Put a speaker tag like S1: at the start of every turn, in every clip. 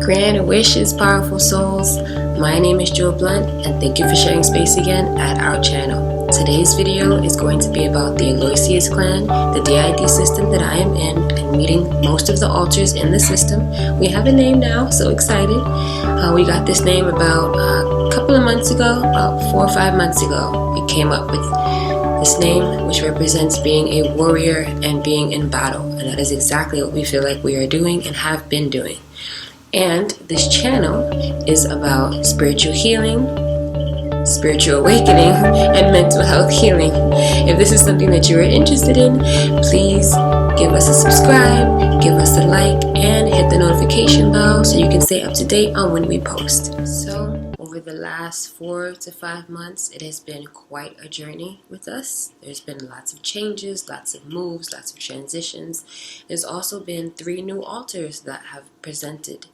S1: Grand wishes, powerful souls. My name is Blount, and thank you for sharing space again at our channel. Today's video is going to be about the Aloysius clan, the DID system that I am in, and meeting most of the alters in the system. We have a name now, so excited. We got this name about a couple of months ago, about 4 or 5 months ago. We came up with this name, which represents being a warrior and being in battle, and that is exactly what we feel like we are doing and have been doing. And this channel is about spiritual healing, spiritual awakening, and mental health healing. If this is something that you are interested in, please give us a subscribe, give us a like, and hit the notification bell so you can stay up to date on when we post. So, over the last 4 to 5 months, it has been quite a journey with us. There's been lots of changes, lots of moves, lots of transitions. There's also been 3 new alters that have presented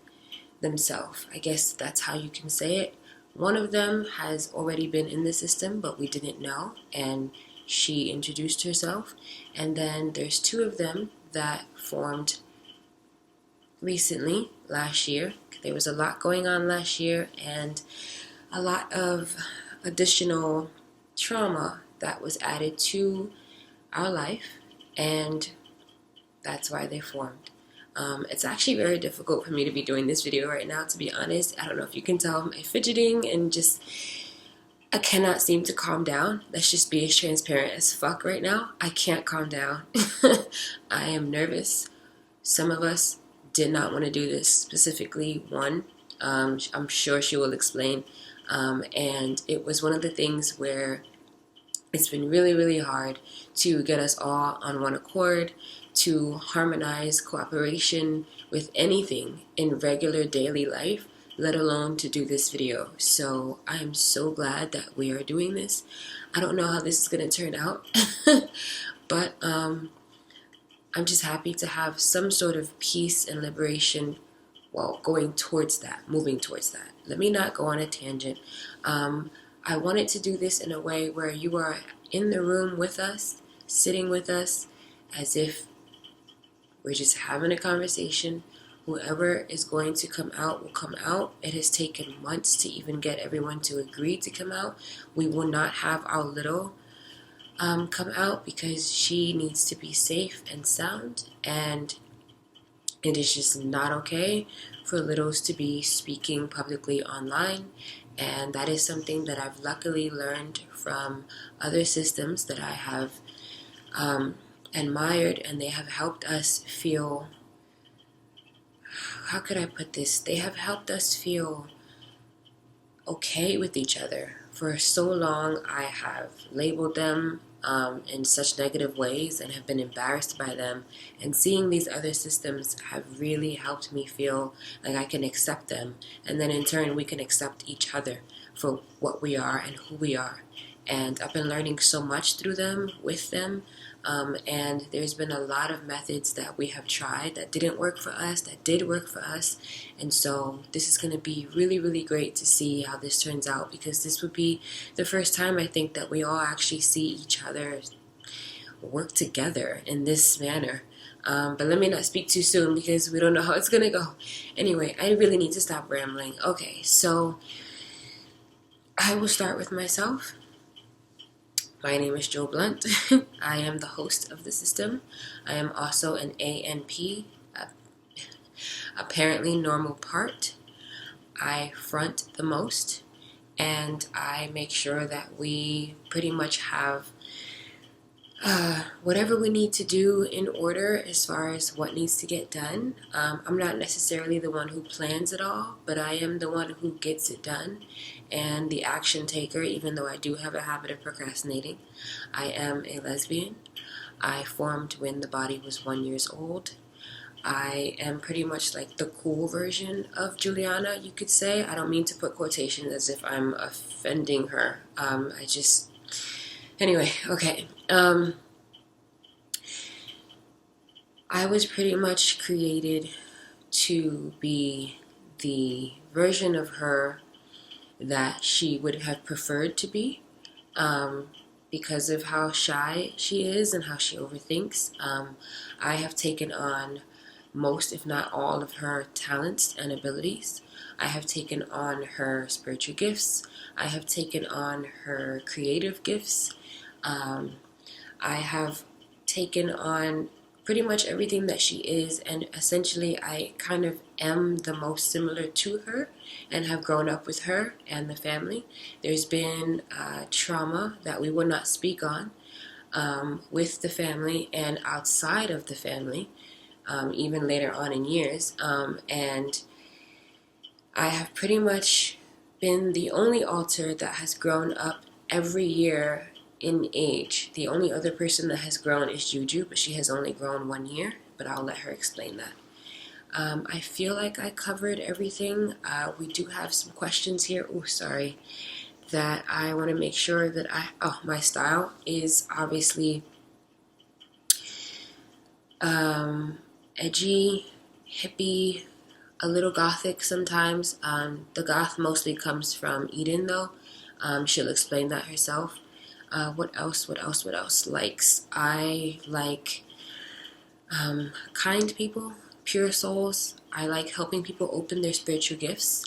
S1: themselves. I guess that's how you can say it. One of them has already been in the system, but we didn't know, and she introduced herself. And then there's 2 of them that formed recently, last year. There was a lot going on last year and a lot of additional trauma that was added to our life, and that's why they formed. It's actually very difficult for me to be doing this video right now, to be honest. I don't know if you can tell, I'm fidgeting and just, I cannot seem to calm down. Let's just be as transparent as fuck right now. I can't calm down. I am nervous. Some of us did not want to do this, specifically one. I'm sure she will explain. And it was one of the things where it's been really, really hard to get us all on one accord, to harmonize cooperation with anything in regular daily life, let alone to do this video. So I am so glad that we are doing this. I don't know how this is going to turn out, but I'm just happy to have some sort of peace and liberation while going towards that, moving towards that. Let me not go on a tangent. I wanted to do this in a way where you are in the room with us, sitting with us, as if we're just having a conversation. Whoever is going to come out will come out. It has taken months to even get everyone to agree to come out. We will not have our little come out because she needs to be safe and sound, and it is just not okay for littles to be speaking publicly online. And that is something that I've luckily learned from other systems that I have admired, and they have helped us feel, how could I put this? They have helped us feel okay with each other. For so long, I have labeled them in such negative ways and have been embarrassed by them. And seeing these other systems have really helped me feel like I can accept them. And then in turn, we can accept each other for what we are and who we are. And I've been learning so much through them, with them. And there's been a lot of methods that we have tried that didn't work for us, that did work for us. And so this is going to be really, really great to see how this turns out, because this would be the first time I think that we all actually see each other work together in this manner. But let me not speak too soon because we don't know how it's going to go. Anyway, I really need to stop rambling. Okay, so I will start with myself. My name is Blount. I am the host of the system. I am also an ANP, apparently normal part. I front the most, and I make sure that we pretty much have whatever we need to do in order as far as what needs to get done. I'm not necessarily the one who plans it all, but I am the one who gets it done and the action taker, even though I do have a habit of procrastinating. I am a lesbian. I formed when the body was 1 year old. I am pretty much like the cool version of Julianna, you could say. I don't mean to put quotations as if I'm offending her. Anyway, okay. I was pretty much created to be the version of her that she would have preferred to be, because of how shy she is and how she overthinks. I have taken on most, if not all, of her talents and abilities. I have taken on her spiritual gifts. I have taken on her creative gifts. I have taken on pretty much everything that she is, and essentially I kind of am the most similar to her and have grown up with her and the family. There's been trauma that we will not speak on with the family and outside of the family, even later on in years, and I have pretty much been the only alter that has grown up every year in age. The only other person that has grown is Juju, but she has only grown 1 year, but I'll let her explain that. I feel like I covered everything. We do have some questions here. Oh, sorry. That I want to make sure that my style is obviously edgy, hippie, a little gothic sometimes. The goth mostly comes from Eden, though. She'll explain that herself. What else? Likes. I like kind people, pure souls. I like helping people open their spiritual gifts.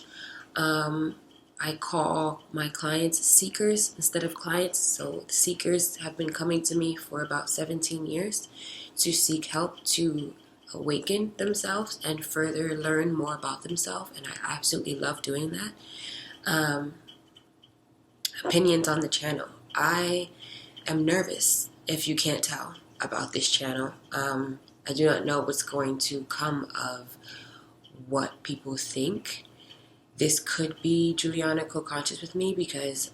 S1: I call my clients seekers instead of clients. So the seekers have been coming to me for about 17 years to seek help to awaken themselves and further learn more about themselves. And I absolutely love doing that. Opinions on the channel. I am nervous, if you can't tell, about this channel. I do not know what's going to come of what people think. This could be Julianna co-conscious with me because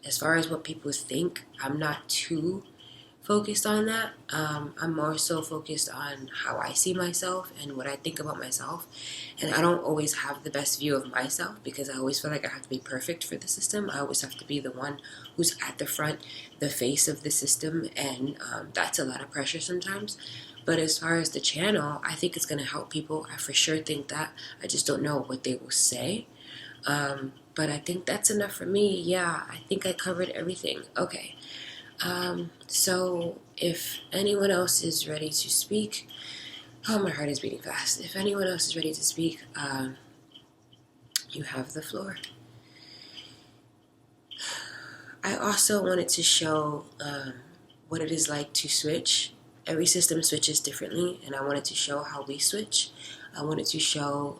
S1: as far as what people think, I'm not too focused on that. I'm more so focused on how I see myself and what I think about myself. And I don't always have the best view of myself because I always feel like I have to be perfect for the system. I always have to be the one who's at the front, the face of the system, and that's a lot of pressure sometimes. But as far as the channel, I think it's going to help people. I for sure think that. I just don't know what they will say. But I think that's enough for me. Yeah, I think I covered everything. Okay. So if anyone else is ready to speak, my heart is beating fast. If anyone else is ready to speak, you have the floor. I also wanted to show what it is like to switch. Every system switches differently, and I wanted to show how we switch. I wanted to show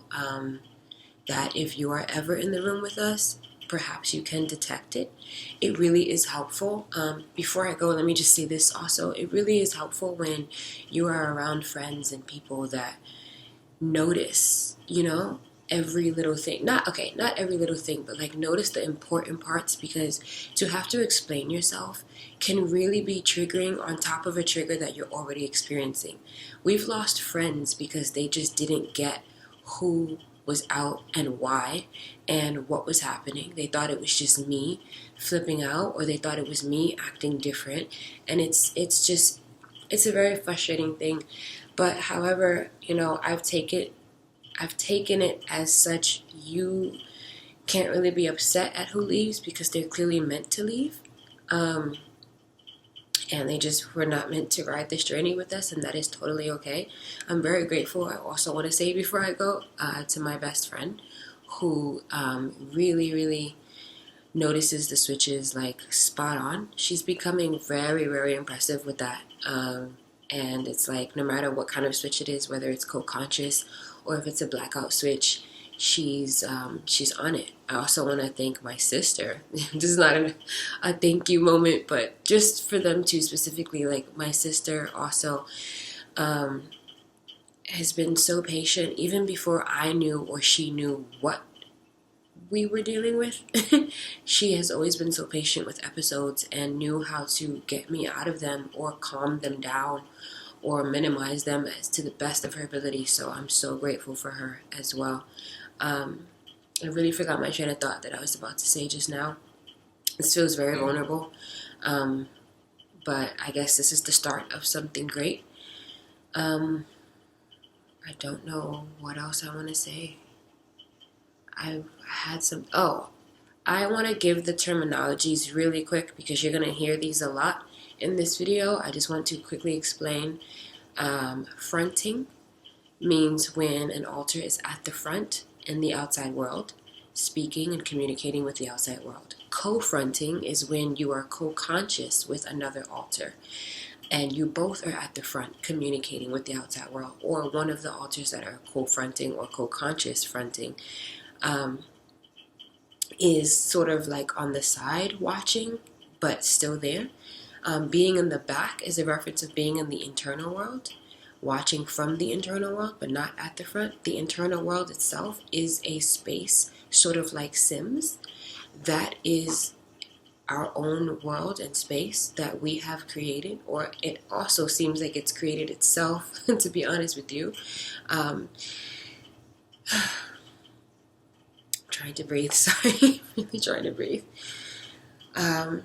S1: that if you are ever in the room with us, perhaps you can detect it. It really is helpful. Before I go, let me just say this also. It really is helpful when you are around friends and people that notice, every little thing. Not every little thing, but like notice the important parts, because to have to explain yourself can really be triggering on top of a trigger that you're already experiencing. We've lost friends because they just didn't get who was out and why and what was happening. They thought it was just me flipping out, or they thought it was me acting different, and it's a very frustrating thing. But however, I've taken it as such. You can't really be upset at who leaves because they're clearly meant to leave, and they just were not meant to ride this journey with us, and that is totally okay. I'm very grateful. I also want to say before I go to my best friend who really, really notices the switches like spot on. She's becoming very, very impressive with that. And it's like no matter what kind of switch it is, whether it's co-conscious or if it's a blackout switch, she's on it. I also want to thank my sister. This is not a thank you moment, but just for them two specifically, like my sister also has been so patient even before I knew or she knew what we were dealing with. She has always been so patient with episodes and knew how to get me out of them or calm them down or minimize them as to the best of her ability. So I'm so grateful for her as well. I really forgot my train of thought that I was about to say just now. This feels very vulnerable, but I guess this is the start of something great. I don't know what else I want to say. I want to give the terminologies really quick because you're going to hear these a lot in this video. I just want to quickly explain fronting means when an alter is at the front in the outside world, speaking and communicating with the outside world. Co-fronting is when you are co-conscious with another alter, and you both are at the front communicating with the outside world, or one of the alters that are co-fronting or co-conscious fronting is sort of like on the side watching, but still there. Being in the back is a reference of being in the internal world, watching from the internal world, but not at the front. The internal world itself is a space, sort of like Sims, that is our own world and space that we have created, or it also seems like it's created itself, to be honest with you. Trying to breathe, sorry, really trying to breathe. In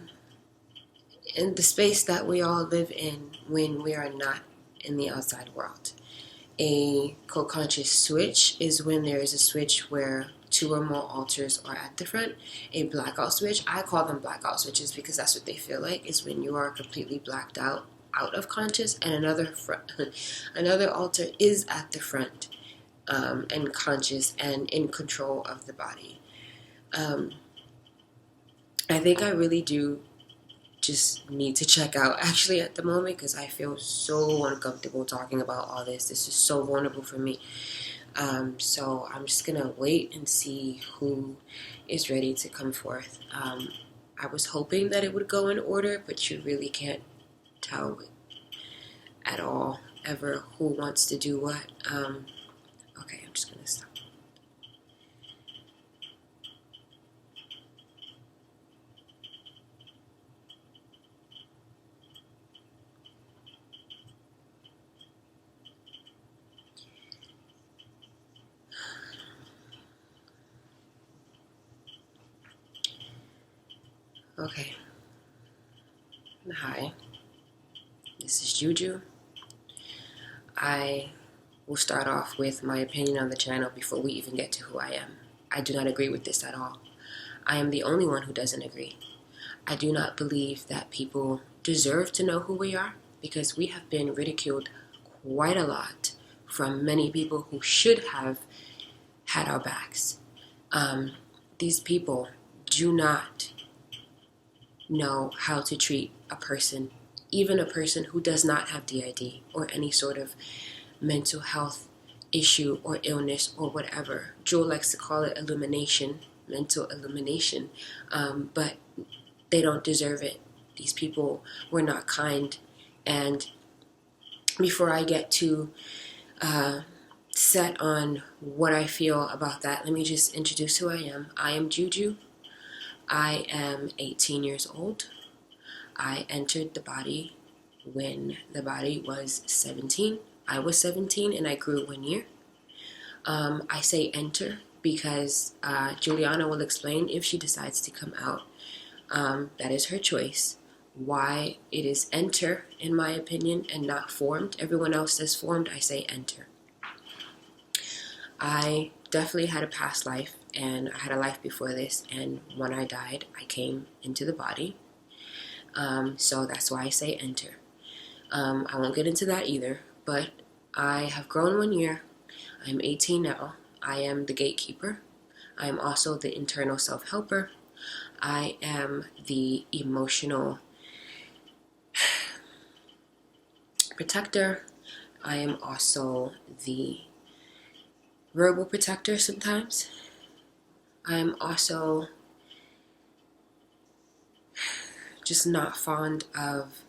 S1: the space that we all live in when we are not in the outside world. A co-conscious switch is when there is a switch where two or more alters are at the front. A blackout switch, I call them blackout switches because that's what they feel like, is when you are completely blacked out of conscious, and another alter is at the front and conscious and in control of the body. I think I really do just need to check out actually at the moment, because I feel so uncomfortable talking about all this. This is so vulnerable for me. So I'm just gonna wait and see who is ready to come forth. I was hoping that it would go in order, but you really can't tell at all ever who wants to do what. Okay, I'm just gonna stop. Okay. Hi. This is Juju. I will start off with my opinion on the channel before we even get to who I am. I do not agree with this at all. I am the only one who doesn't agree. I do not believe that people deserve to know who we are, because we have been ridiculed quite a lot from many people who should have had our backs. These people do not know how to treat a person, even a person who does not have DID or any sort of mental health issue or illness or whatever. Joel likes to call it illumination, mental illumination, but they don't deserve it. These people were not kind. And before I get to set on what I feel about that, let me just introduce who I am. I am Juju. I am 18 years old. I entered the body when the body was 17. I was 17 and I grew 1 year. I say enter because Julianna will explain if she decides to come out. That is her choice. Why it is enter, in my opinion, and not formed. Everyone else says formed, I say enter. I definitely had a past life, and I had a life before this, and when I died, I came into the body. So that's why I say enter. I won't get into that either, but I have grown 1 year. I'm 18 now. I am the gatekeeper. I am also the internal self-helper. I am the emotional protector. I am also the verbal protector sometimes. I am also just not fond of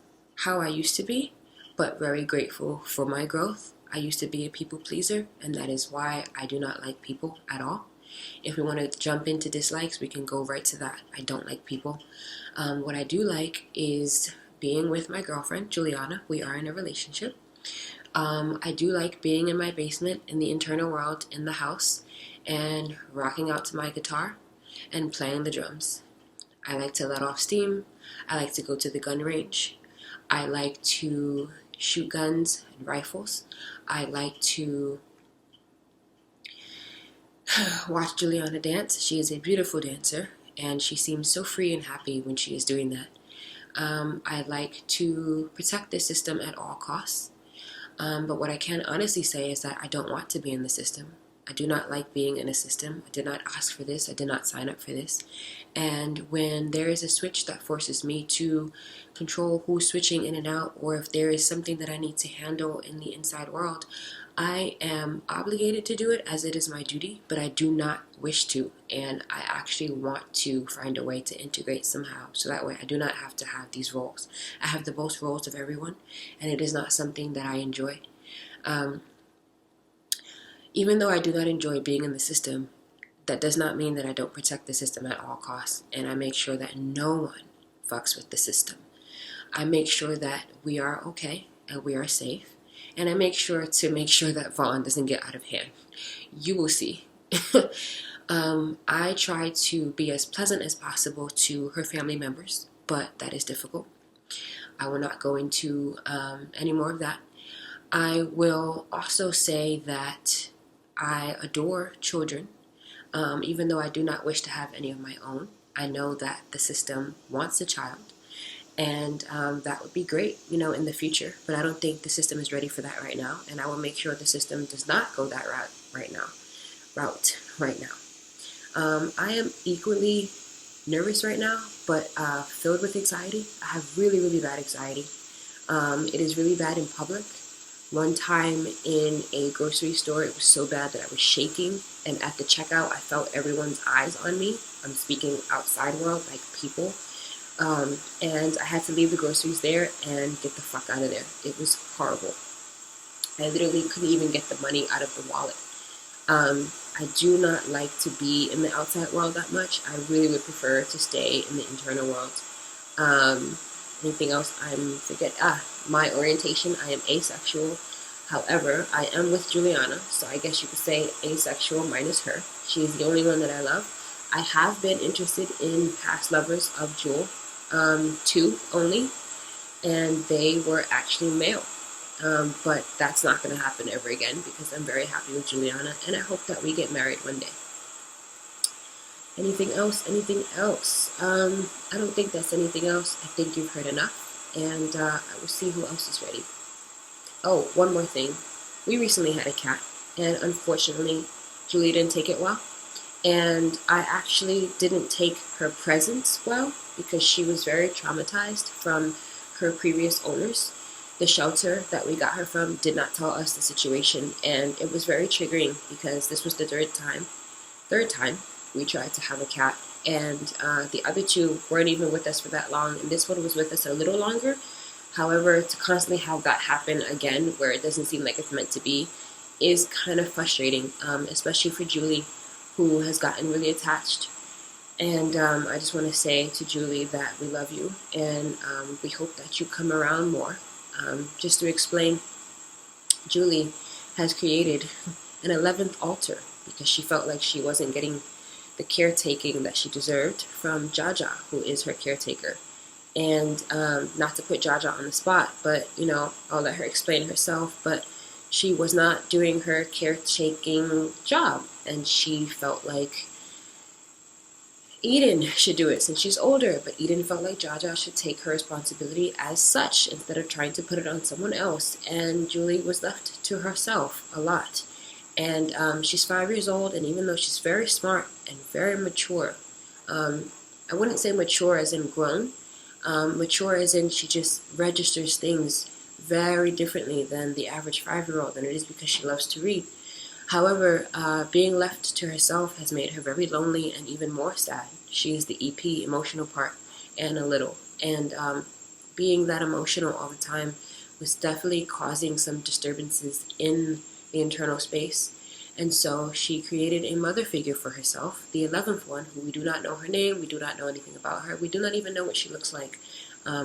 S1: how I used to be, but very grateful for my growth. I used to be a people pleaser, and that is why I do not like people at all. If we want to jump into dislikes, we can go right to that. I don't like people. What I do like is being with my girlfriend, Julianna. We are in a relationship. I do like being in my basement, in the internal world, in the house, and rocking out to my guitar and playing the drums. I like to let off steam. I like to go to the gun range. I like to shoot guns and rifles. I like to watch Julianna dance. She is a beautiful dancer, and she seems so free and happy when she is doing that. I like to protect the system at all costs. But what I can honestly say is that I don't want to be in the system. I do not like being in a system. I did not ask for this. I did not sign up for this. And when there is a switch that forces me to control who's switching in and out, or if there is something that I need to handle in the inside world, I am obligated to do it as it is my duty, but I do not wish to. And I actually want to find a way to integrate somehow, so that way I do not have to have these roles. I have the most roles of everyone, and it is not something that I enjoy. Even though I do not enjoy being in the system, that does not mean that I don't protect the system at all costs. And I make sure that no one fucks with the system. I make sure that we are okay and we are safe. And I make sure that Vaughn doesn't get out of hand. You will see. I try to be as pleasant as possible to her family members, but that is difficult. I will not go into any more of that. I will also say that I adore children, even though I do not wish to have any of my own. I know that the system wants a child, and that would be great, in the future. But I don't think the system is ready for that right now, and I will make sure the system does not go that route right now. I am equally nervous right now, but filled with anxiety. I have really, really bad anxiety. It is really bad in public. One time in a grocery store, it was so bad that I was shaking, and at the checkout, I felt everyone's eyes on me. I'm speaking outside world, like people. And I had to leave the groceries there and get the fuck out of there. It was horrible. I literally couldn't even get the money out of the wallet. I do not like to be in the outside world that much. I really would prefer to stay in the internal world. Anything else? My orientation, I am asexual. However, I am with Julianna, so I guess you could say asexual minus her. She is the only one that I love. I have been interested in past lovers of Jewel, 2 only, and they were actually male. But that's not going to happen ever again because I'm very happy with Julianna, and I hope that we get married one day. Anything else? I don't think that's anything else. I think you've heard enough, and I will see who else is ready. Oh, one more thing. We recently had a cat, and unfortunately, Julie didn't take it well. And I actually didn't take her presence well because she was very traumatized from her previous owners. The shelter that we got her from did not tell us the situation, and it was very triggering because this was the third time we tried to have a cat, and the other 2 weren't even with us for that long, and this one was with us a little longer. However, to constantly have that happen again where it doesn't seem like it's meant to be is kind of frustrating, especially for Julie, who has gotten really attached. And I just want to say to Julie that we love you, and we hope that you come around more. Just to explain, Julie has created an 11th altar because she felt like she wasn't getting the caretaking that she deserved from Jaja, who is her caretaker. And not to put Jaja on the spot, but, I'll let her explain herself, but she was not doing her caretaking job, and she felt like Eden should do it since she's older, but Eden felt like Jaja should take her responsibility as such instead of trying to put it on someone else, and Julie was left to herself a lot. And she's 5 years old, and even though she's very smart and very mature, I wouldn't say mature as in grown, mature as in she just registers things very differently than the average 5-year-old, and it is because she loves to read. However, being left to herself has made her very lonely and even more sad. She is the EP, emotional part, and a little. And being that emotional all the time was definitely causing some disturbances in the internal space. And so she created a mother figure for herself, the 11th one, who we do not know her name, we do not know anything about her, we do not even know what she looks like.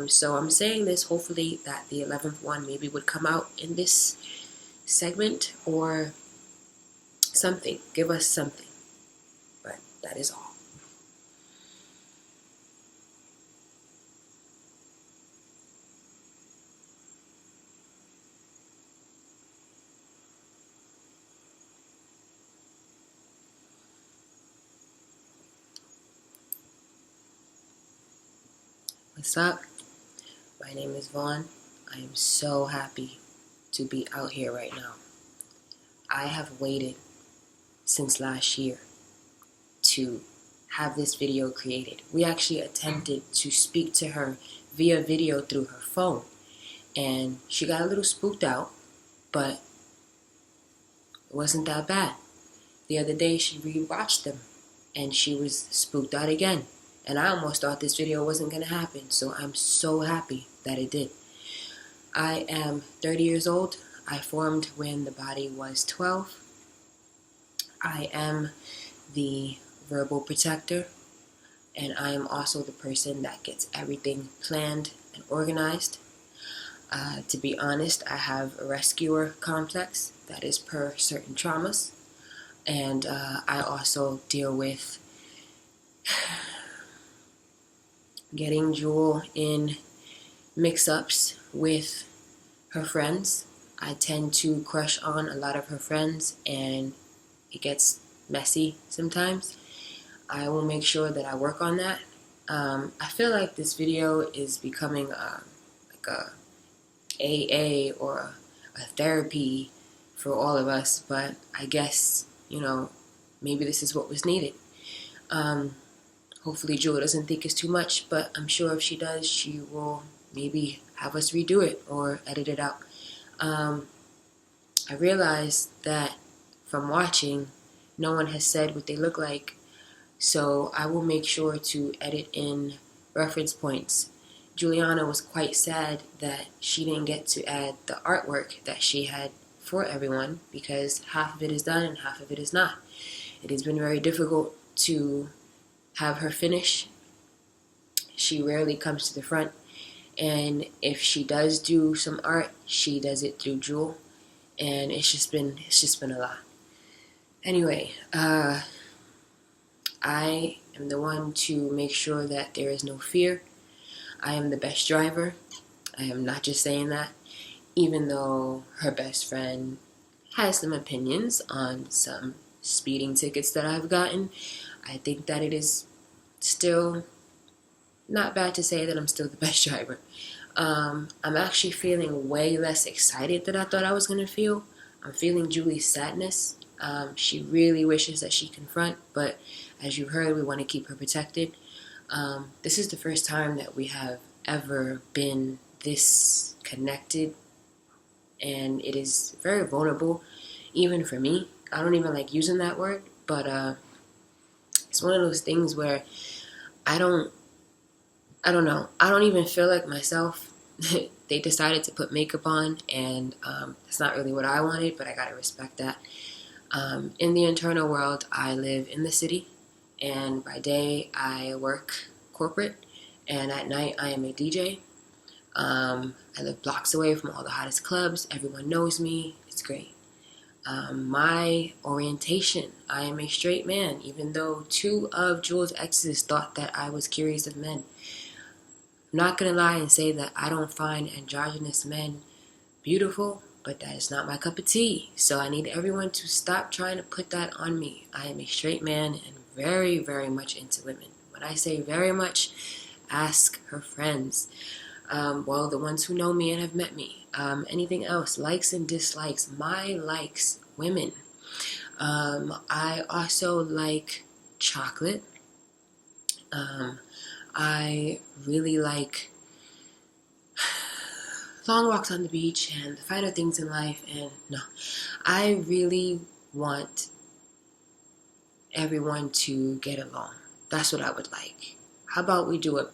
S1: So I'm saying this hopefully that the 11th one maybe would come out in this segment or something, give us something. But that is all. What's up? My name is Vaughn. I am so happy to be out here right now. I have waited since last year to have this video created. We actually attempted to speak to her via video through her phone, and she got a little spooked out, but it wasn't that bad. The other day she rewatched them and she was spooked out again, and I almost thought this video wasn't going to happen, so I'm so happy that it did. I am 30 years old. I formed when the body was 12. I am the verbal protector, and I am also the person that gets everything planned and organized. To be honest, I have a rescuer complex that is per certain traumas, and I also deal with getting Jewel in mix-ups with her friends. I tend to crush on a lot of her friends, and it gets messy sometimes. I will make sure that I work on that. I feel like this video is becoming like a AA or a therapy for all of us, but I guess, maybe this is what was needed. Hopefully Jewel doesn't think it's too much, but I'm sure if she does, she will maybe have us redo it or edit it out. I realized that from watching, no one has said what they look like, so I will make sure to edit in reference points. Julianna was quite sad that she didn't get to add the artwork that she had for everyone, because half of it is done and half of it is not. It has been very difficult to have her finish. She rarely comes to the front, and if she does do some art, she does it through Jewel, and it's just been a lot. Anyway, I am the one to make sure that there is no fear. I am the best driver. I am not just saying that, even though her best friend has some opinions on some speeding tickets that I've gotten. I think that it is still not bad to say that I'm still the best driver. I'm actually feeling way less excited than I thought I was going to feel. I'm feeling Julie's sadness. She really wishes that she confront, but as you heard, we want to keep her protected. This is the first time that we have ever been this connected, and it is very vulnerable, even for me. I don't even like using that word, but it's one of those things where I don't know. I don't even feel like myself. They decided to put makeup on, and it's not really what I wanted, but I gotta respect that. In the internal world, I live in the city, and by day I work corporate, and at night I am a DJ. I live blocks away from all the hottest clubs. Everyone knows me. It's great. My orientation, I am a straight man, even though 2 of Jewel's exes thought that I was curious of men. I'm not going to lie and say that I don't find androgynous men beautiful, but that is not my cup of tea. So I need everyone to stop trying to put that on me. I am a straight man and very, very much into women. When I say very much, ask her friends. Well, the ones who know me and have met me. Anything else, likes and dislikes. My likes, women. I also like chocolate. I really like long walks on the beach and the finer things in life. And no, I really want everyone to get along. That's what I would like. How about we do a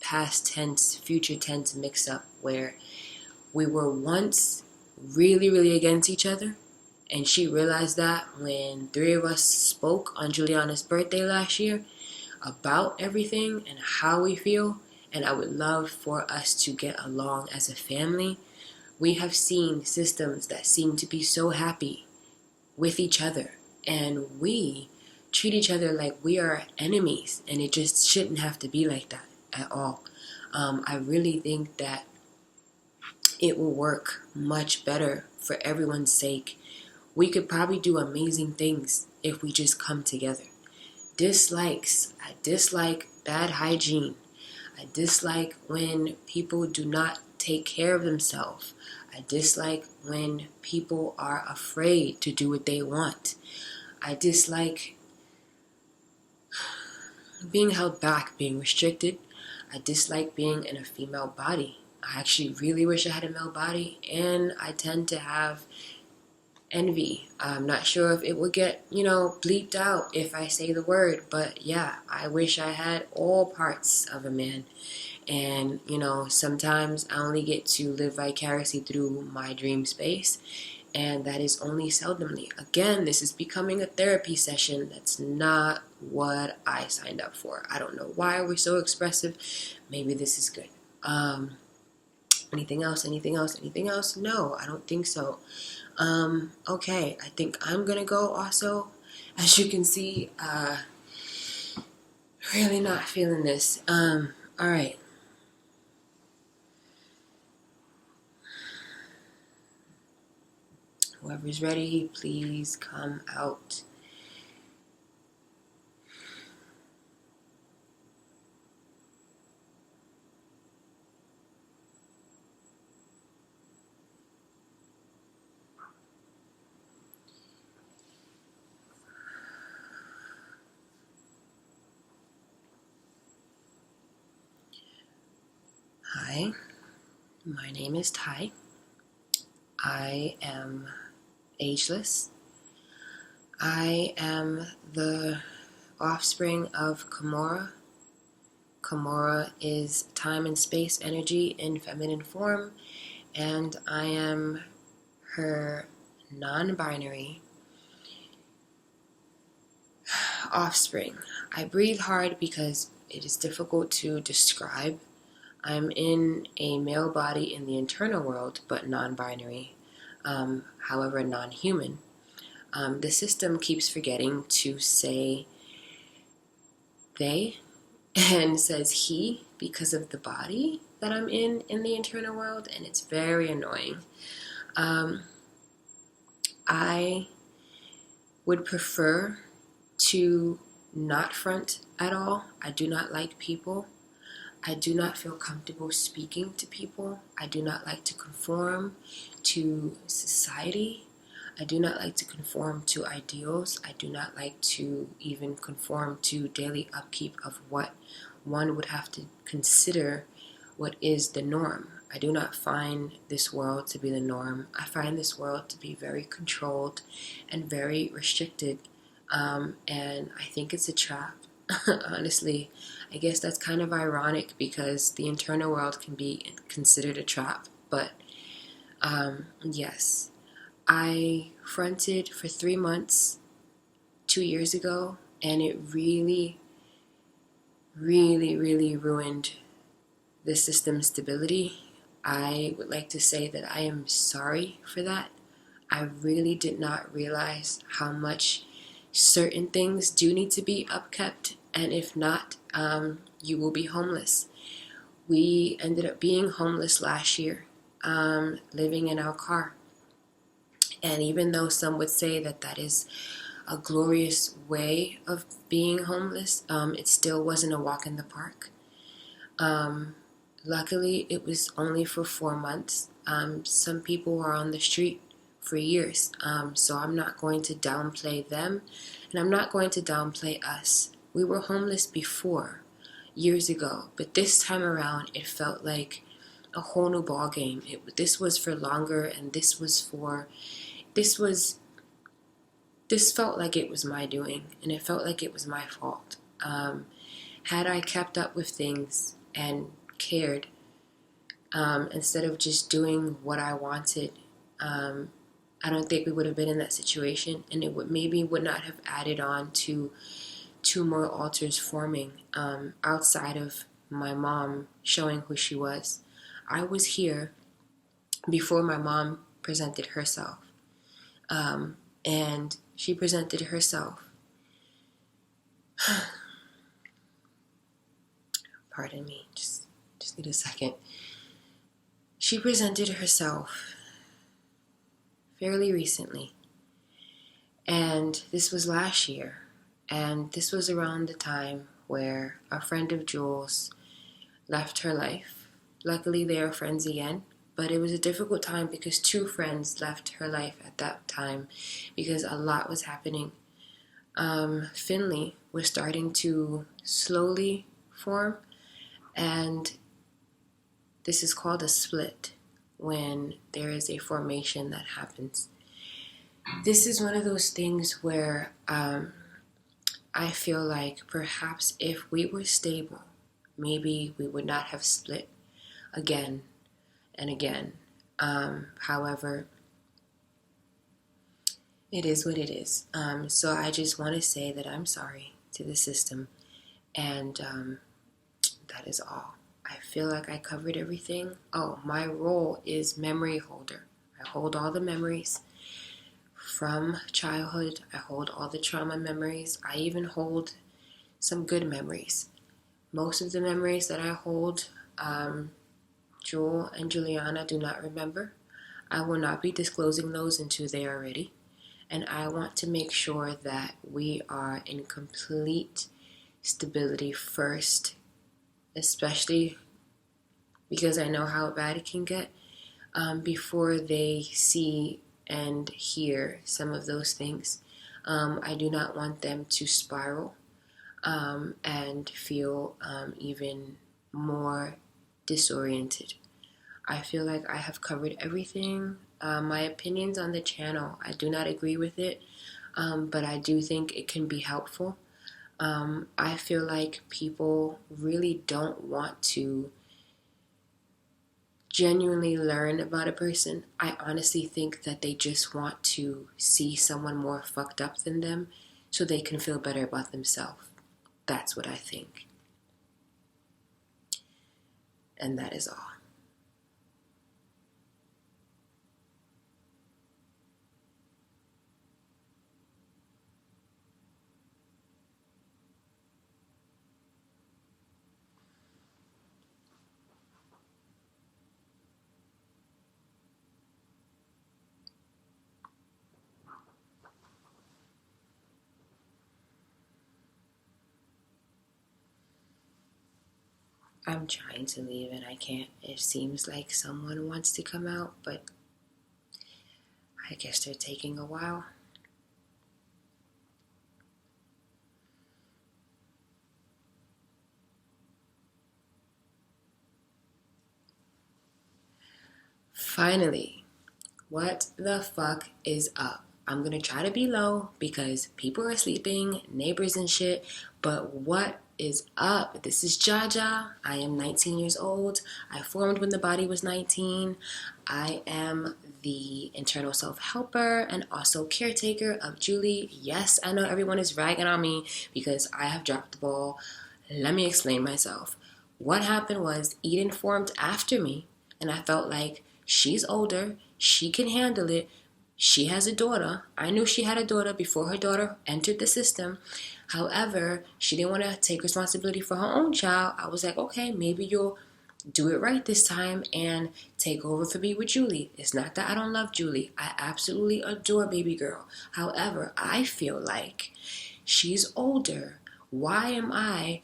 S1: past tense, future tense mix up where we were once really, really against each other, and she realized that when 3 of us spoke on Julianna's birthday last year about everything and how we feel, and I would love for us to get along as a family. We have seen systems that seem to be so happy with each other, and we treat each other like we are enemies, and it just shouldn't have to be like that at all. I really think that it will work much better for everyone's sake. We could probably do amazing things if we just come together. Dislikes. I dislike bad hygiene. I dislike when people do not take care of themselves. I dislike when people are afraid to do what they want. I dislike being held back, being restricted. I dislike being in a female body. I actually really wish I had a male body, and I tend to have envy. I'm not sure if it would get, bleeped out if I say the word, but yeah, I wish I had all parts of a man. And, sometimes I only get to live vicariously through my dream space, and that is only seldomly. Again, this is becoming a therapy session. That's not what I signed up for. I don't know why we're so expressive. Maybe this is good. Anything else? No, I don't think so. Okay, I think I'm gonna go also. As you can see, really not feeling this. Alright. Whoever's ready, please come out. Hi, my name is Ty. I am ageless. I am the offspring of Kamora. Kamora is time and space energy in feminine form, and I am her non-binary offspring. I breathe hard because it is difficult to describe. I'm in a male body in the internal world, but non-binary, however non-human. The system keeps forgetting to say they and says he because of the body that I'm in the internal world, and it's very annoying. I would prefer to not front at all. I do not like people. I do not feel comfortable speaking to people. I do not like to conform to society. I do not like to conform to ideals. I do not like to even conform to daily upkeep of what one would have to consider what is the norm. I do not find this world to be the norm. I find this world to be very controlled and very restricted. And I think it's a trap. Honestly, I guess that's kind of ironic because the internal world can be considered a trap. But yes, I fronted for 3 months 2 years ago, and it really, really, really ruined the system's stability. I would like to say that I am sorry for that. I really did not realize how much certain things do need to be upkept, and if not, you will be homeless. We ended up being homeless last year, living in our car. And even though some would say that that is a glorious way of being homeless, it still wasn't a walk in the park. Luckily, it was only for 4 months. Some people are on the street for years, so I'm not going to downplay them, and I'm not going to downplay us. We were homeless before, years ago, but this time around, it felt like a whole new ball game. This was for longer, and this felt like it was my doing, and it felt like it was my fault. Had I kept up with things and cared, instead of just doing what I wanted, I don't think we would have been in that situation, and it would not have added on to 2 more altars forming, outside of my mom showing who she was. I was here before my mom presented herself, and she presented herself. Pardon me, just need a second. She presented herself fairly recently, and this was last year, and this was around the time where a friend of Jules left her life. Luckily, they are friends again. But it was a difficult time because 2 friends left her life at that time because a lot was happening. Finley was starting to slowly form, and this is called a split when there is a formation that happens. This is one of those things where I feel like perhaps if we were stable, maybe we would not have split again and again. However, it is what it is. So I just want to say that I'm sorry to the system, and that is all. I feel like I covered everything. Oh, my role is memory holder. I hold all the memories from childhood. I hold all the trauma memories. I even hold some good memories. Most of the memories that I hold, Jewel and Julianna do not remember. I will not be disclosing those until they are ready. And I want to make sure that we are in complete stability first, especially because I know how bad it can get, before they see and hear some of those things. I do not want them to spiral and feel even more disoriented. I feel like I have covered everything. My opinions on the channel, I do not agree with it, but I do think it can be helpful. I feel like people really don't want to genuinely learn about a person. I honestly think that they just want to see someone more fucked up than them so they can feel better about themselves. That's what I think. And that is all. I'm trying to leave and I can't. It seems like someone wants to come out, but I guess they're taking a while. Finally, what the fuck is up? I'm gonna try to be low because people are sleeping, neighbors and shit, but what is up? This is Jaja. I am 19 years old. I formed when the body was 19. I am the internal self-helper and also caretaker of Julie. Yes, I know everyone is ragging on me because I have dropped the ball. Let me explain myself. What happened was Eden formed after me, and I felt like she's older, she can handle it. She has a daughter. I knew she had a daughter before her daughter entered the system. However, she didn't want to take responsibility for her own child. I was like, okay, maybe you'll do it right this time and take over for me with Julie. It's not that I don't love Julie. I absolutely adore baby girl. However, I feel like she's older. Why am I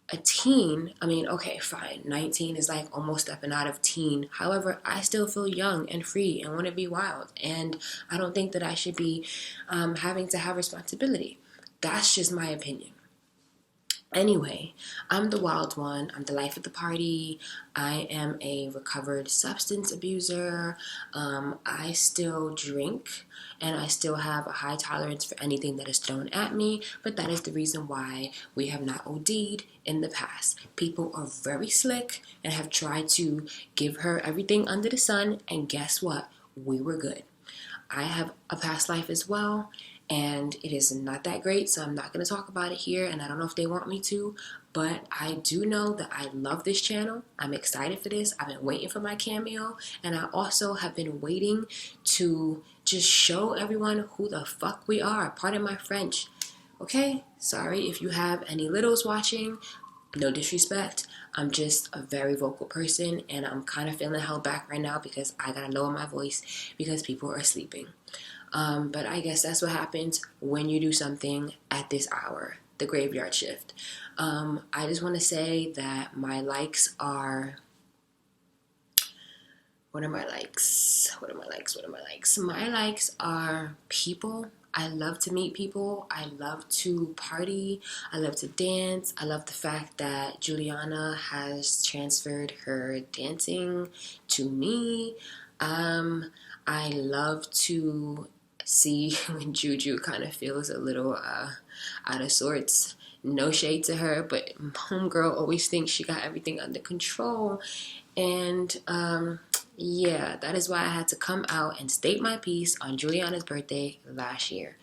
S1: a teen? I mean, okay, fine. 19 is like almost stepping out of teen. However, I still feel young and free and want to be wild. And I don't think that I should be having to have responsibility. That's just my opinion. Anyway, I'm the wild one. I'm the life of the party. I am a recovered substance abuser. I still drink and I still have a high tolerance for anything that is thrown at me, but that is the reason why we have not OD'd in the past. People are very slick and have tried to give her everything under the sun, and guess what? We were good. I have a past life as well, and it is not that great, so I'm not going to talk about it here, and I don't know if they want me to, but I do know that I love this channel. I'm excited for this. I've been waiting for my cameo, and I also have been waiting to just show everyone who the fuck we are. Pardon my French. Okay? Sorry if you have any littles watching. No disrespect. I'm just a very vocal person, and I'm kind of feeling held back right now because I gotta lower my voice because people are sleeping. But I guess that's what happens when you do something at this hour, the graveyard shift. I just want to say that my likes are What are my likes? What are my likes? What are my likes? My likes are people. I love to meet people. I love to party. I love to dance. I love the fact that Julianna has transferred her dancing to me. I love to see when Juju kind of feels a little out of sorts. No shade to her, but homegirl always thinks she got everything under control. And yeah, that is why I had to come out and state my piece on Julianna's birthday last year.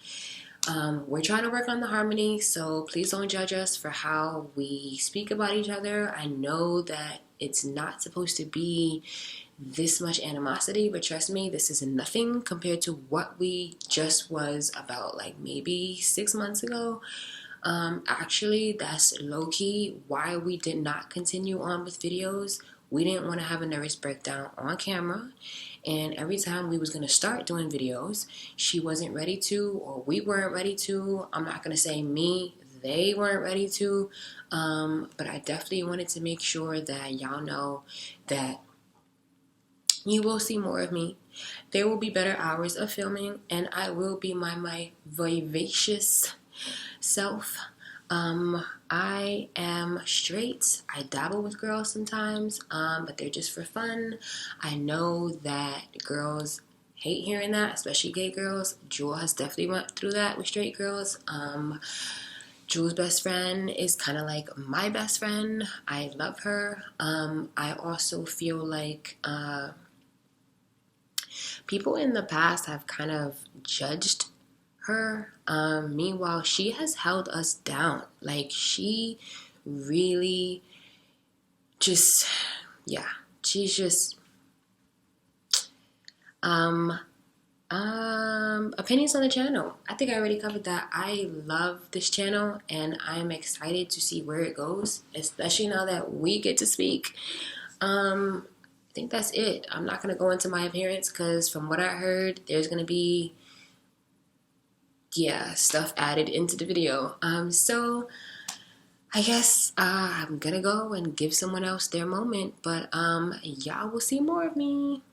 S1: We're trying to work on the harmony, so please don't judge us for how we speak about each other. I know that it's not supposed to be this much animosity, but trust me, this is nothing compared to what we just was about like maybe 6 months ago. Actually, that's low-key why we did not continue on with videos. We didn't want to have a nervous breakdown on camera, and every time we was going to start doing videos, she wasn't ready to, or we weren't ready to. I'm not going to say me, they weren't ready to, but I definitely wanted to make sure that y'all know that you will see more of me. There will be better hours of filming, and I will be my vivacious self. I am straight. I dabble with girls sometimes, but they're just for fun. I know that girls hate hearing that, especially gay girls. Jewel has definitely went through that with straight girls. Jewel's best friend is kind of like my best friend. I love her. I also feel like people in the past have kind of judged her. Meanwhile, she has held us down. Like, she really just, yeah, she's just, opinions on the channel. I think I already covered that. I love this channel, and I'm excited to see where it goes, especially now that we get to speak. I think that's it. I'm not going to go into my appearance, because from what I heard, there's going to be stuff added into the video. So I guess I'm gonna go and give someone else their moment, but y'all will see more of me.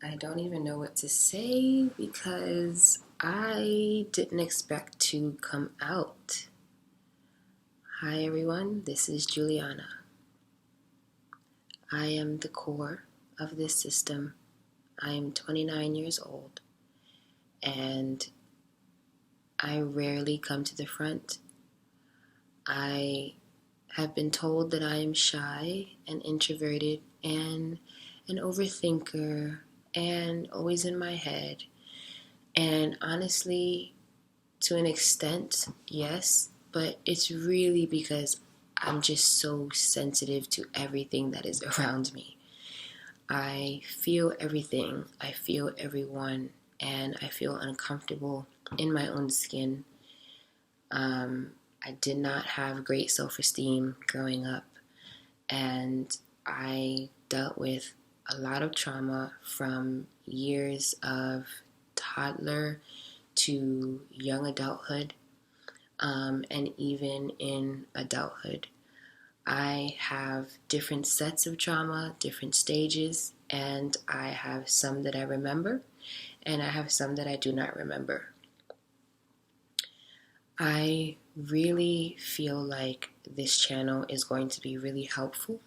S1: I don't even know what to say because I didn't expect to come out. Hi everyone, this is Julianna. I am the core of this system. I am 29 years old, and I rarely come to the front. I have been told that I am shy and introverted and an overthinker and always in my head. And honestly, to an extent, yes, but it's really because I'm just so sensitive to everything that is around me. I feel everything, I feel everyone, and I feel uncomfortable in my own skin. I did not have great self-esteem growing up, and I dealt with a lot of trauma from years of toddler to young adulthood, and even in adulthood. I have different sets of trauma, different stages, and I have some that I remember, and I have some that I do not remember. I really feel like this channel is going to be really helpful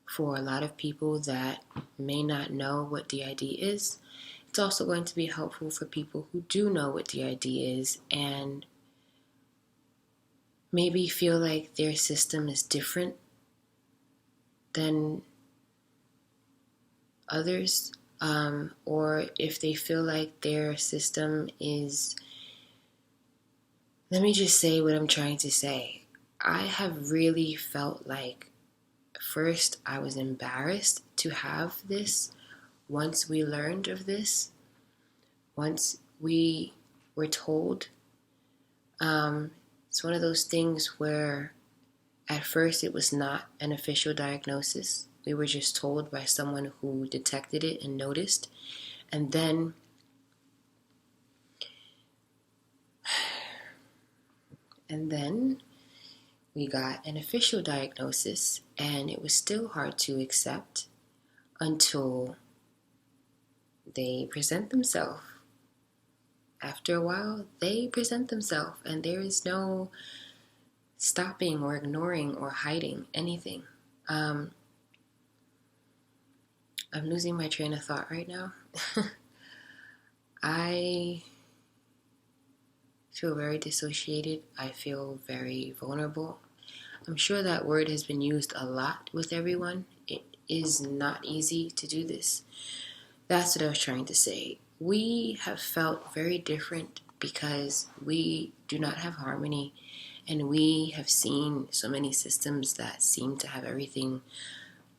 S1: for a lot of people that may not know what DID is. It's also going to be helpful for people who do know what DID is and maybe feel like their system is different than others, or if they feel like their system is, let me just say what I'm trying to say. I have really felt like, first, I was embarrassed to have this. Once we learned of this, once we were told It's one of those things where at first it was not an official diagnosis. We were just told by someone who detected it and noticed. And then we got an official diagnosis, and it was still hard to accept until they present themselves. After a while, they present themselves, and there is no stopping or ignoring or hiding anything. I'm losing my train of thought right now. I feel very dissociated. I feel very vulnerable. I'm sure that word has been used a lot with everyone. It is not easy to do this. That's what I was trying to say. We have felt very different because we do not have harmony, and we have seen so many systems that seem to have everything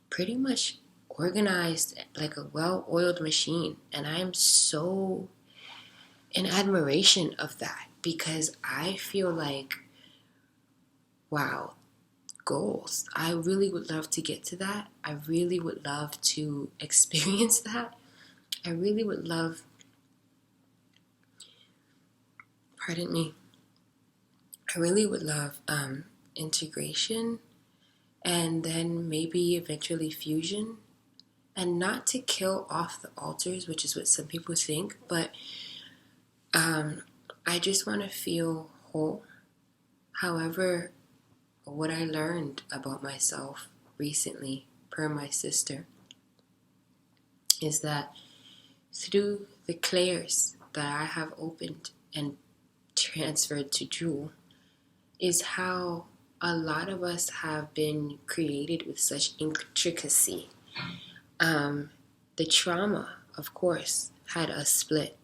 S1: pretty much organized like a well-oiled machine. And I am so in admiration of that, because I feel like, wow, goals. I really would love to get to that. I really would love to experience that. I really would love, pardon me, I really would love integration, and then maybe eventually fusion, and not to kill off the alters, which is what some people think, but I just want to feel whole. However, what I learned about myself recently, per my sister, is that through the clairs that I have opened and transferred to Jewel, is how a lot of us have been created with such intricacy. The trauma, of course, had us split,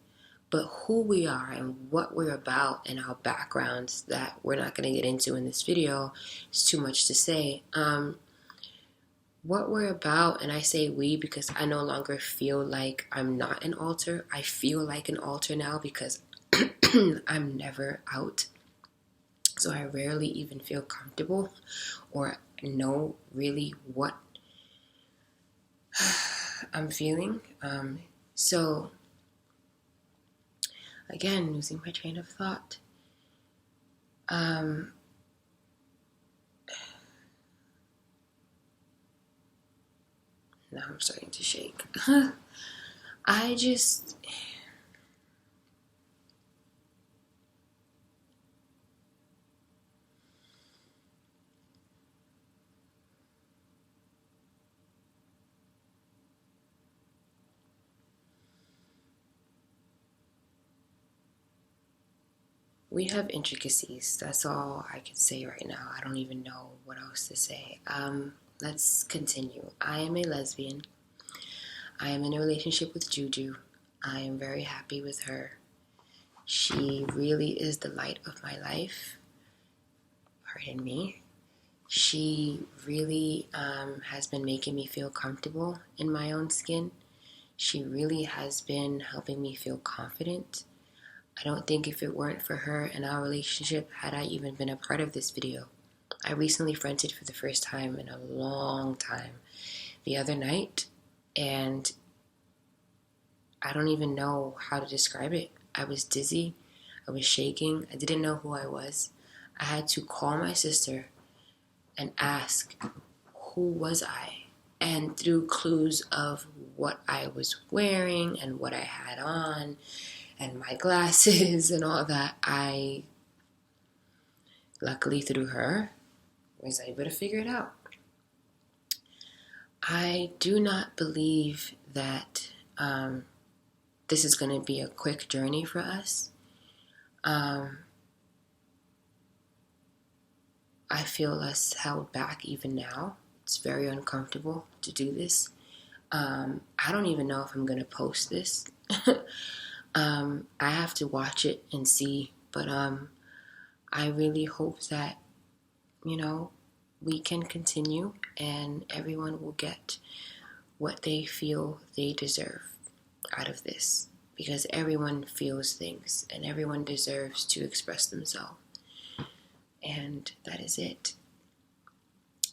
S1: but who we are and what we're about and our backgrounds that we're not going to get into in this video, is too much to say. What we're about, and I say we because I no longer feel like I'm not an alter. I feel like an alter now because I'm never out. So I rarely even feel comfortable or know really what I'm feeling. So again, losing my train of thought. Now I'm starting to shake. We have intricacies. That's all I can say right now. I don't even know what else to say. Let's continue. I am a lesbian. I am in a relationship with Juju. I am very happy with her. She really is the light of my life. Pardon me. She really has been making me feel comfortable in my own skin. She really has been helping me feel confident. I don't think if it weren't for her and our relationship, had I even been a part of this video. I recently fronted for the first time in a long time the other night, and I don't even know how to describe it. I was dizzy. I was shaking. I didn't know who I was. I had to call my sister and ask, who was I? And through clues of what I was wearing and what I had on and my glasses and all that, I, luckily through her, was able to figure it out. I do not believe that this is going to be a quick journey for us. I feel less held back even now. It's very uncomfortable to do this. I don't even know if I'm going to post this. I have to watch it and see, but I really hope that, we can continue and everyone will get what they feel they deserve out of this, because everyone feels things and everyone deserves to express themselves. and that is it.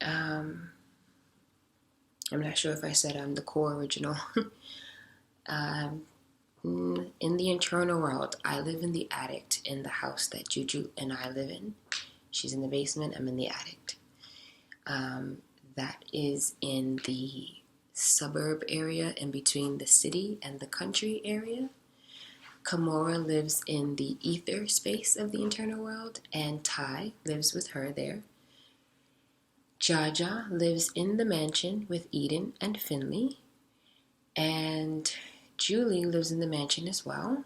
S1: I'm not sure if I said I'm the co-original. In the internal world, I live in the attic in the house that Juju and I live in. She's in the basement, I'm in the attic. That is in the suburb area in between the city and the country area. Kamora lives in the ether space of the internal world, and Ty lives with her there. Jaja lives in the mansion with Eden and Finley, and Julie lives in the mansion as well.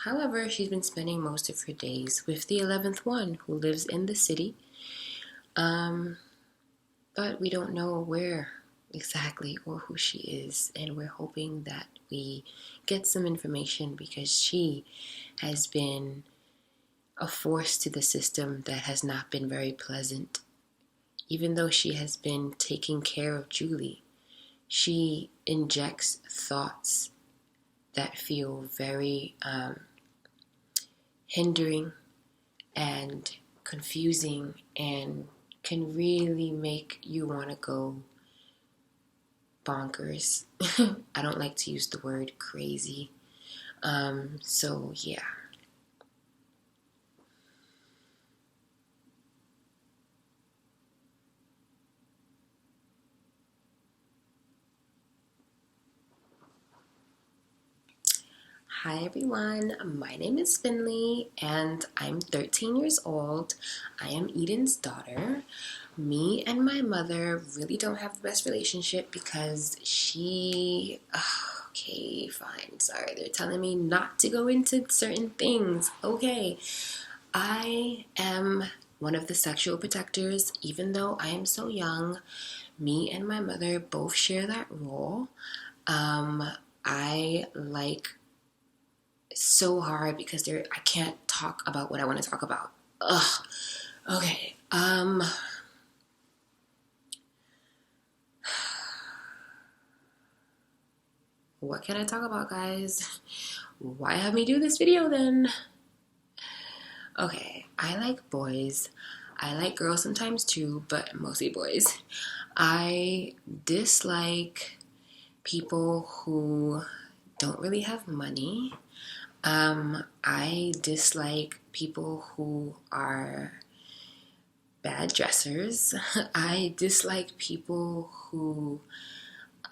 S1: However, she's been spending most of her days with the 11th one, who lives in the city. But we don't know where exactly or who she is, and we're hoping that we get some information, because she has been a force to the system that has not been very pleasant. Even though she has been taking care of Julie, she injects thoughts that feel very hindering and confusing, and can really make you want to go bonkers. I don't like to use the word crazy. So yeah. Hi everyone, my name is Finley and I'm 13 years old. I am Eden's daughter. Me and my mother really don't have the best relationship because okay, fine, sorry, they're telling me not to go into certain things. Okay, I am one of the sexual protectors. Even though I am so young, me and my mother both share that role. I like so hard because I can't talk about what I want to talk about. Ugh. Okay. What can I talk about, guys? Why have me do this video then? Okay, I like boys. I like girls sometimes too, but mostly boys. I dislike people who don't really have money. I dislike people who are bad dressers. I dislike people who,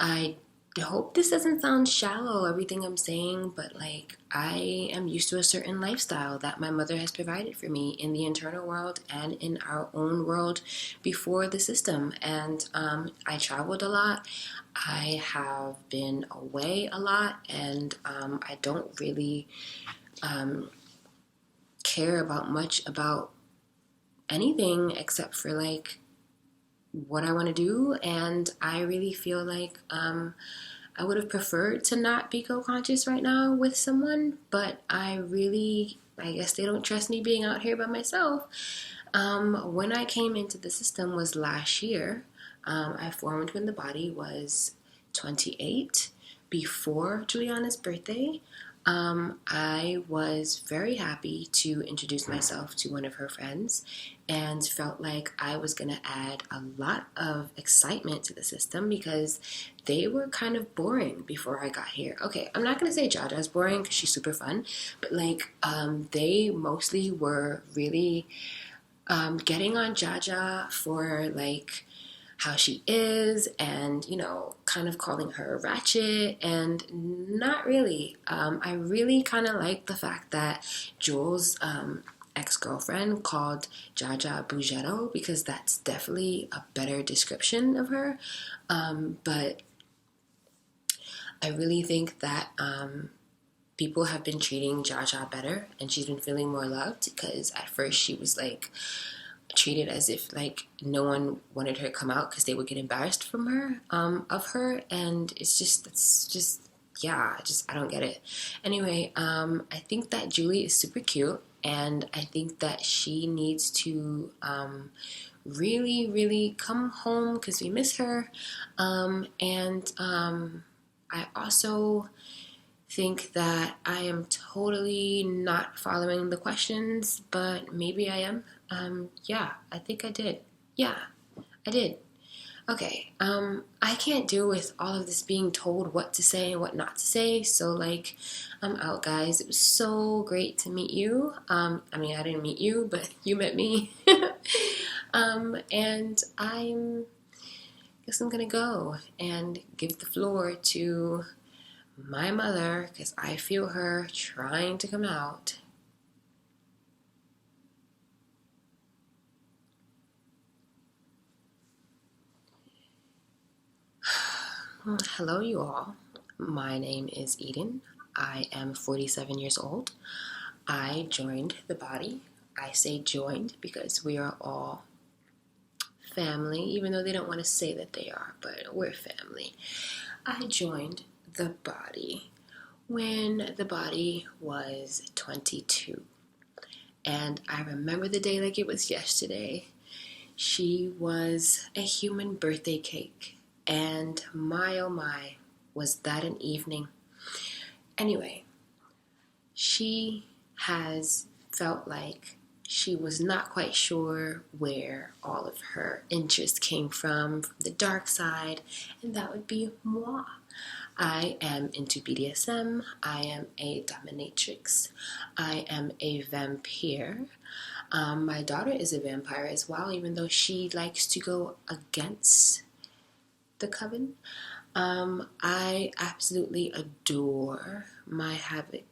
S1: I hope this doesn't sound shallow, everything I'm saying, but like, I am used to a certain lifestyle that my mother has provided for me in the internal world and in our own world before the system. And I traveled a lot. I have been away a lot, and I don't really care about much about anything except for like what I want to do. And I really feel like I would have preferred to not be co-conscious right now with someone, but I guess they don't trust me being out here by myself. When I came into the system was last year. I formed when the body was 28, before Julianna's birthday. I was very happy to introduce myself to one of her friends and felt like I was going to add a lot of excitement to the system because they were kind of boring before I got here. Okay, I'm not going to say Jaja's boring because she's super fun, but like they mostly were really getting on Jaja for like how she is, and kind of calling her ratchet, and not really. I really kind of like the fact that Jules' ex-girlfriend called Jaja Bugetto, because that's definitely a better description of her. But I really think that people have been treating Jaja better, and she's been feeling more loved, because at first she was like treated as if like no one wanted her to come out because they would get embarrassed from her, of her, and I don't get it. Anyway, I think that Julie is super cute, and I think that she needs to really, really come home because we miss her, and I also think that I am totally not following the questions, but maybe I am. Yeah, I think I did. Yeah, I did. Okay, I can't deal with all of this being told what to say and what not to say, so, like, I'm out, guys. It was so great to meet you. I mean, I didn't meet you, but you met me. And guess I'm gonna go and give the floor to my mother, because I feel her trying to come out. Hello, you all. My name is Eden. I am 47 years old. I joined the body. I say joined because we are all family, even though they don't want to say that they are, but we're family. I joined the body when the body was 22. And I remember the day like it was yesterday. She was a human birthday cake. And my oh my, was that an evening. Anyway, she has felt like she was not quite sure where all of her interest came from the dark side, and that would be moi. I am into BDSM, I am a dominatrix, I am a vampire. My daughter is a vampire as well, even though she likes to go against the coven. I absolutely adore my havoc.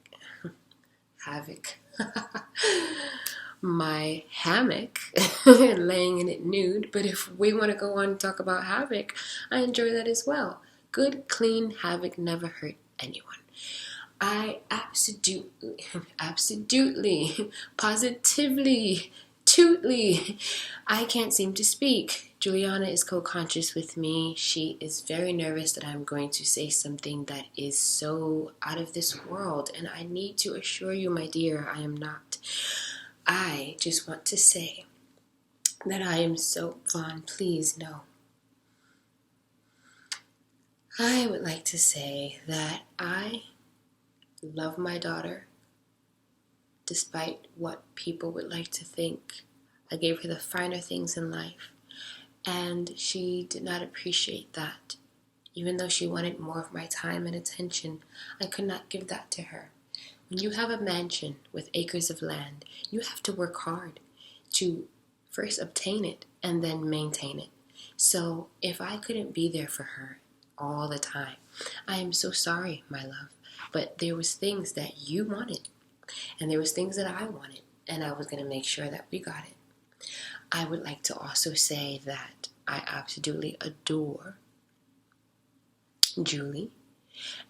S1: My hammock, laying in it nude. But if we want to go on and talk about havoc, I enjoy that as well. Good, clean havoc never hurt anyone. I absolutely, positively, tootly, I can't seem to speak. Julianna is co-conscious with me. She is very nervous that I'm going to say something that is so out of this world. And I need to assure you, my dear, I am not. I just want to say that I am so Vaughn, please, no. I would like to say that I love my daughter, despite what people would like to think. I gave her the finer things in life, and she did not appreciate that. Even though she wanted more of my time and attention, I could not give that to her. When you have a mansion with acres of land, you have to work hard to first obtain it and then maintain it. So if I couldn't be there for her all the time, I am so sorry, my love. But there was things that you wanted, and there was things that I wanted, and I was going to make sure that we got it. I would like to also say that I absolutely adore Julie,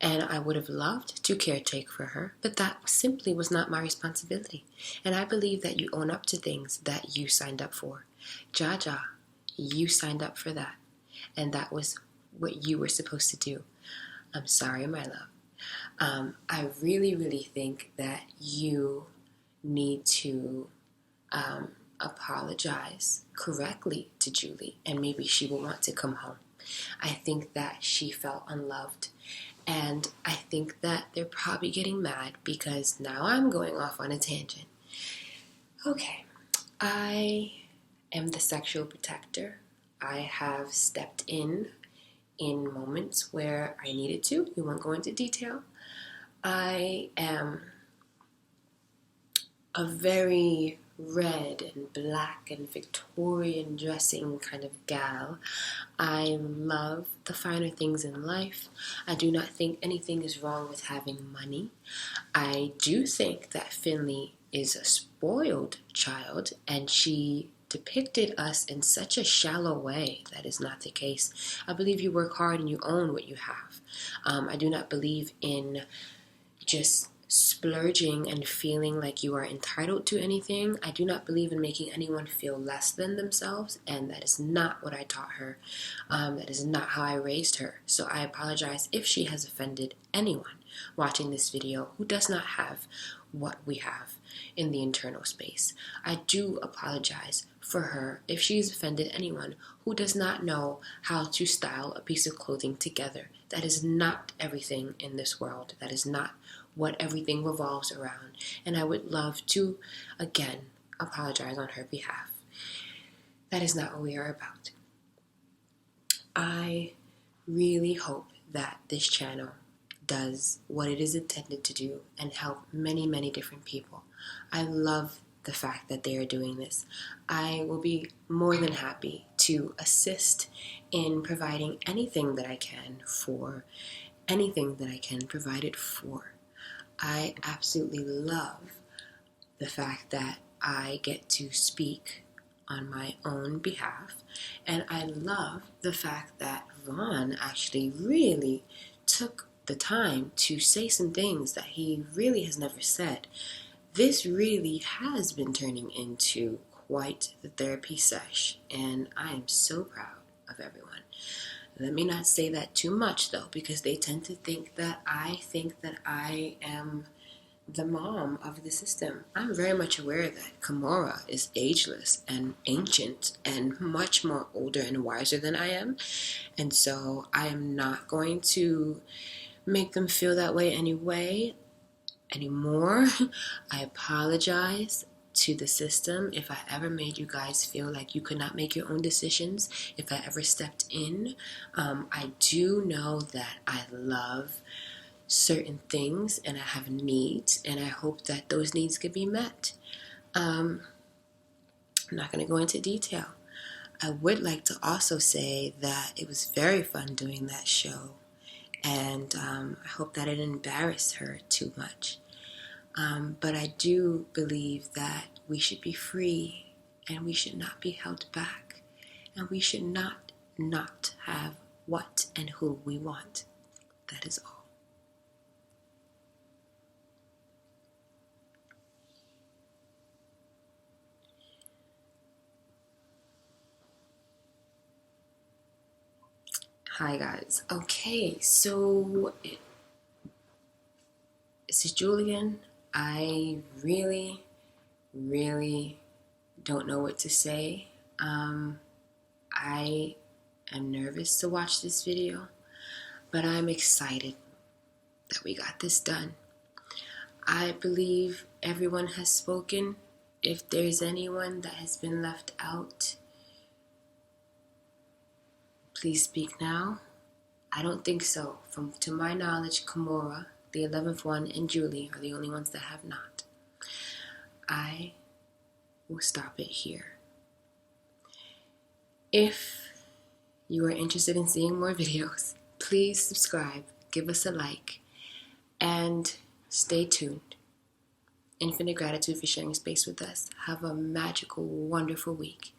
S1: and I would have loved to caretake for her, but that simply was not my responsibility. And I believe that you own up to things that you signed up for. Jaja, you signed up for that, and that was what you were supposed to do. I'm sorry, my love. I really, really think that you need to apologize correctly to Julie, and maybe she will want to come home. I think that she felt unloved, and I think that they're probably getting mad because now I'm going off on a tangent. Okay, I am the sexual protector. I have stepped in moments where I needed to. We won't go into detail. I am a very red and black and Victorian dressing kind of gal. I love the finer things in life. I do not think anything is wrong with having money. I do think that Finley is a spoiled child, and she depicted us in such a shallow way. That is not the case. I believe you work hard and you own what you have. I do not believe in just splurging and feeling like you are entitled to anything. I do not believe in making anyone feel less than themselves, and that is not what I taught her. That is not how I raised her. So I apologize if she has offended anyone watching this video who does not have what we have in the internal space. I do apologize for her if she's offended anyone who does not know how to style a piece of clothing together That is not everything in this world. That is not what everything revolves around. And I would love to, again, apologize on her behalf. That is not what we are about. I really hope that this channel does what it is intended to do and help many, many different people. I love the fact that they are doing this. I will be more than happy to assist in providing anything that I can for anything that I can provide it for. I absolutely love the fact that I get to speak on my own behalf, and I love the fact that Vaughn actually really took the time to say some things that he really has never said. This really has been turning into quite the therapy sesh, and I am so proud of everyone. Let me not say that too much, though, because they tend to think that I am the mom of the system. I'm very much aware that Kimura is ageless and ancient and much more older and wiser than I am, and so I am not going to make them feel that way anymore. I apologize to the system if I ever made you guys feel like you could not make your own decisions, if I ever stepped in. I do know that I love certain things and I have needs, and I hope that those needs could be met. I'm not going to go into detail. I would like to also say that it was very fun doing that show, and I hope that I didn't embarrass her too much. But I do believe that we should be free, and we should not be held back, and we should not have what and who we want. That is all. Hi guys. Okay, so this is Julian. I really don't know what to say. I am nervous to watch this video, but I'm excited that we got this done. I believe everyone has spoken. If there's anyone that has been left out, please speak now. I don't think so. To my knowledge, Kimura, the 11th one, and Julie are the only ones that have not. I will stop it here. If you are interested in seeing more videos, please subscribe, give us a like, and stay tuned. Infinite gratitude for sharing space with us. Have a magical, wonderful week.